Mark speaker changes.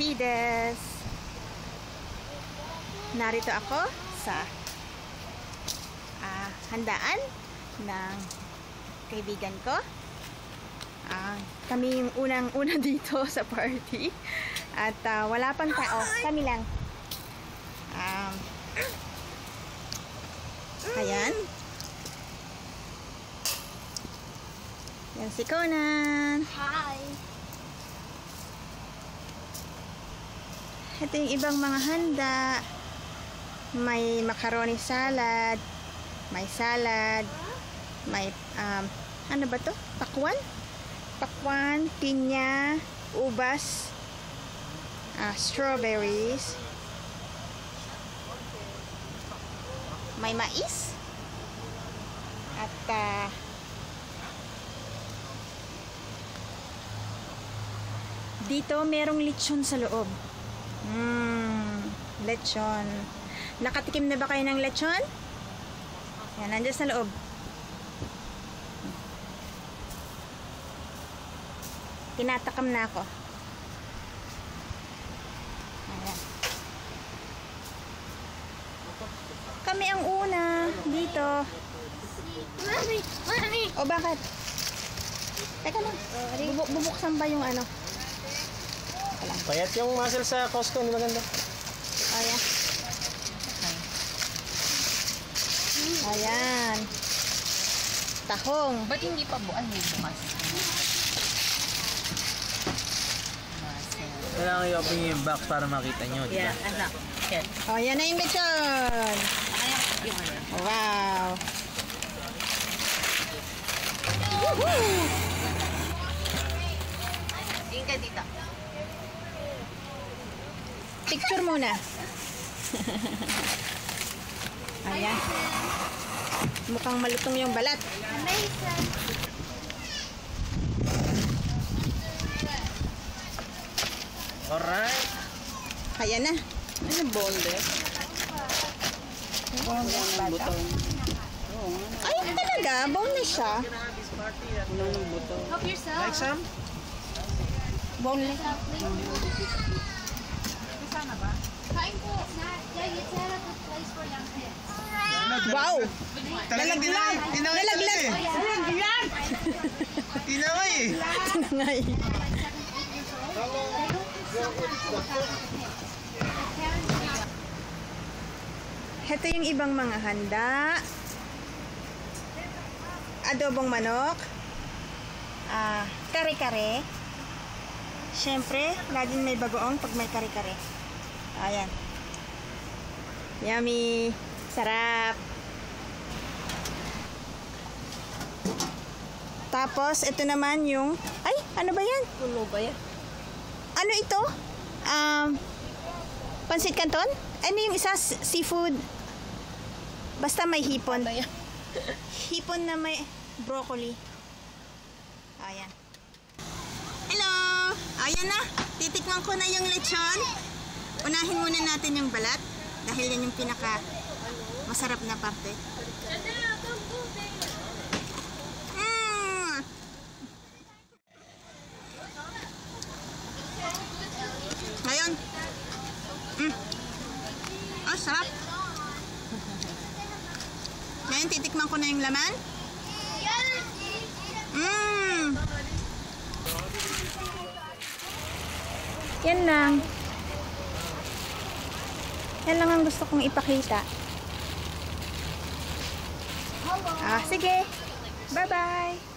Speaker 1: Benavides. Narito ako sa handaan ng kaibigan ko. Kami yung unang-una dito sa party. At wala pang tao. Kami lang. Ayan. Yan si Conan.
Speaker 2: Hi!
Speaker 1: Ito yung ibang mga handa. May macaroni salad. May salad. May, ano ba to? Pakwan? Pakwan, pinya, ubas, strawberries. May mais. At, dito merong lechon sa loob. Lechon. Nakatikim na ba kayo ng lechon? Yan, nandiyan sa loob. Tinatakam na ako. Ayan. Kami ang una dito.
Speaker 2: Mami! Mami!
Speaker 1: O bakit? Teka lang. Bubuksan ba yung ano?
Speaker 3: Payat yung muscle sa Costco, hindi maganda.
Speaker 1: Ayan. Ayan. Tahong.
Speaker 4: Ba't hindi pa bukas?
Speaker 3: Kailangan i-open yung box para makita nyo, di ba?
Speaker 4: Yeah, anak. Yan.
Speaker 1: O, yan na yung lechon. Wow. Woohoo!
Speaker 4: Tingin ka dito.
Speaker 1: Picture muna. Ayan. Mukhang malutong yung balat.
Speaker 2: Amazing!
Speaker 3: Alright.
Speaker 1: Ayan na.
Speaker 3: Ano boneless?
Speaker 1: Boneless bata. Ay, talaga. Boneless siya.
Speaker 2: Help yourself!
Speaker 3: Like some?
Speaker 1: Boneless.
Speaker 2: Kain po! Dad, it's at a good place for young kids.
Speaker 1: Wow.
Speaker 3: Nalaglag!
Speaker 1: Nalaglag.
Speaker 2: Nalaglag!
Speaker 3: Tinangay eh!
Speaker 1: Tinangay. Ito yung ibang mga handa. Adobong manok. Kare-kare. Siyempre, laging may bagoong pag may kare-kare. Ayan. Yummy. Sarap. Tapos, ito naman yung... Ay, ano ba yan?
Speaker 4: Puno ba yan?
Speaker 1: Ano ito? Pansit canton? Ano yung isa? Seafood? Basta may hipon. Hipon na may broccoli. Ayan. Hello! Ayan na. Titikman ko na yung lechon. Unahin muna natin yung balat. Dahil yan yung pinaka masarap na parte. Ngayon. Oh, sarap. Ngayon, titikman ko na yung laman. Yan lang. Yan lang ang gusto kong ipakita. Sige. Bye-bye.